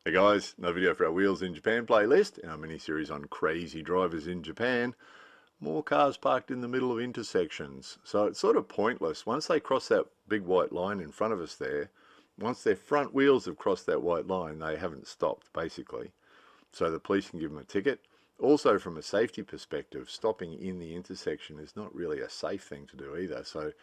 Hey guys, another video for our Wheels in Japan playlist, in our mini-series on crazy drivers in Japan. More cars parked in the middle of intersections. So it's sort of pointless. Once they cross that big white line in front of us there, once their front wheels have crossed that white line, they haven't stopped, basically. So the police can give them a ticket. Also, from a safety perspective, stopping in the intersection is not really a safe thing to do either. So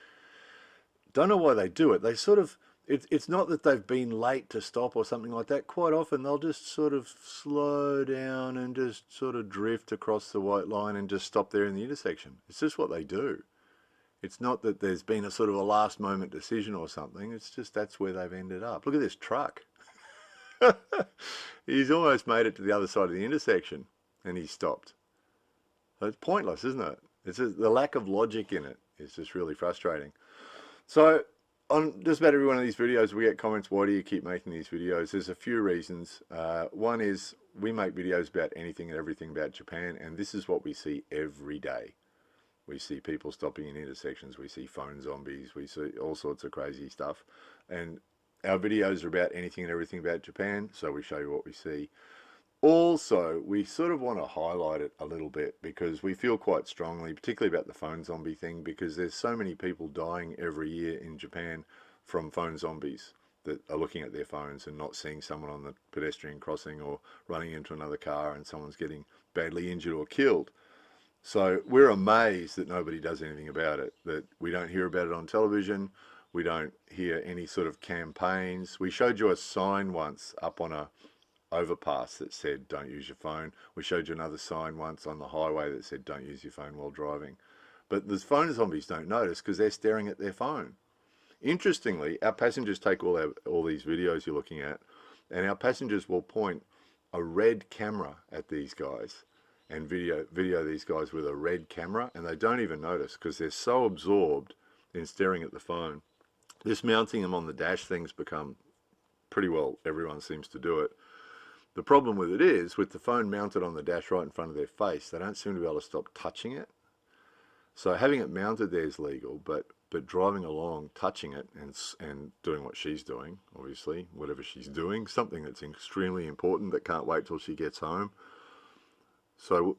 don't know why they do it. They sort of, it's not that they've been late to stop or something like that. Quite often they'll just sort of slow down and just sort of drift across the white line and just stop there in the intersection. It's just what they do. It's not that there's been a sort of a last moment decision or something. It's just that's where they've ended up. Look at this truck. He's almost made it to the other side of the intersection and he's stopped. So it's pointless, isn't it? It's just, the lack of logic in it is just really frustrating. So on just about every one of these videos we get comments, why do you keep making these videos? There's a few reasons. One is we make videos about anything and everything about Japan, and this is what we see every day. We see people stopping in intersections, we see phone zombies, we see all sorts of crazy stuff. And our videos are about anything and everything about Japan, so we show you what we see. Also, we sort of want to highlight it a little bit because we feel quite strongly, particularly about the phone zombie thing, because there's so many people dying every year in Japan from phone zombies that are looking at their phones and not seeing someone on the pedestrian crossing or running into another car and someone's getting badly injured or killed. So we're amazed that nobody does anything about it, that we don't hear about it on television, we don't hear any sort of campaigns. We showed you a sign once up on a overpass that said don't use your phone. We showed you another sign once on the highway that said don't use your phone while driving. But the phone zombies don't notice because they're staring at their phone. Interestingly, our passengers take all these videos you're looking at, and our passengers will point a red camera at these guys and video these guys with a red camera, and they don't even notice because they're so absorbed in staring at the phone. This mounting them on the dash thing's become pretty well, everyone seems to do it. The problem with it is, with the phone mounted on the dash right in front of their face, they don't seem to be able to stop touching it. So having it mounted there is legal, but driving along, touching it and doing what she's doing, obviously, whatever she's doing, something that's extremely important that can't wait till she gets home. So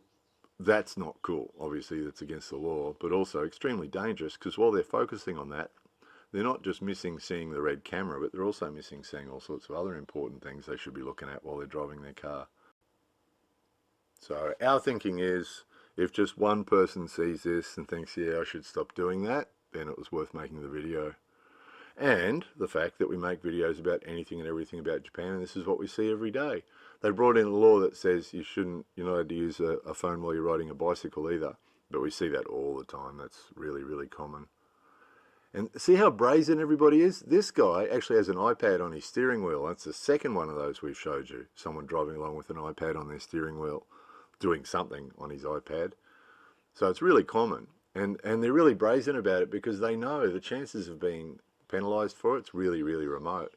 that's not cool. Obviously, that's against the law, but also extremely dangerous because while they're focusing on that, they're not just missing seeing the red camera, but they're also missing seeing all sorts of other important things they should be looking at while they're driving their car. So our thinking is, if just one person sees this and thinks, yeah, I should stop doing that, then it was worth making the video. And the fact that we make videos about anything and everything about Japan, and this is what we see every day. They brought in a law that says you're not allowed to use a phone while you're riding a bicycle either. But we see that all the time. That's really, really common. And see how brazen everybody is? This guy actually has an iPad on his steering wheel. That's the second one of those we've showed you. Someone driving along with an iPad on their steering wheel, doing something on his iPad. So it's really common. And they're really brazen about it because they know the chances of being penalised for it's really, really remote.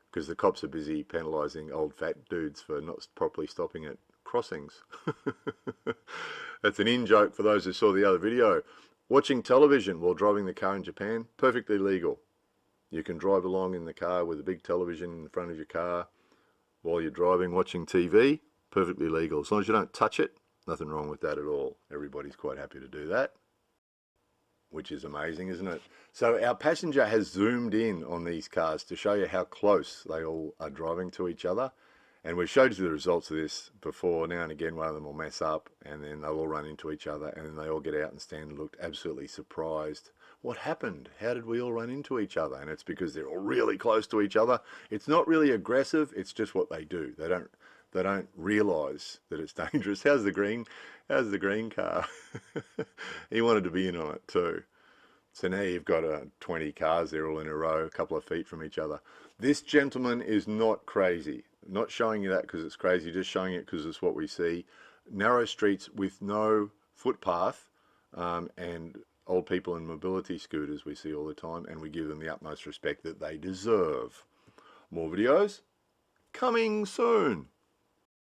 Because the cops are busy penalising old fat dudes for not properly stopping at crossings. That's an in-joke for those who saw the other video. Watching television while driving the car in Japan, perfectly legal. You can drive along in the car with a big television in front of your car while you're driving, watching TV, perfectly legal. As long as you don't touch it, nothing wrong with that at all. Everybody's quite happy to do that, which is amazing, isn't it? So our passenger has zoomed in on these cars to show you how close they all are driving to each other. And we've showed you the results of this before. Now and again, one of them will mess up and then they'll all run into each other and then they all get out and stand and look absolutely surprised. What happened? How did we all run into each other? And it's because they're all really close to each other. It's not really aggressive. It's just what they do. They don't realise that it's dangerous. How's the green car? He wanted to be in on it too. So now you've got 20 cars there all in a row, a couple of feet from each other. This gentleman is not crazy. Not showing you that because it's crazy, just showing it because it's what we see. Narrow streets with no footpath and old people in mobility scooters we see all the time, and we give them the utmost respect that they deserve. More videos coming soon.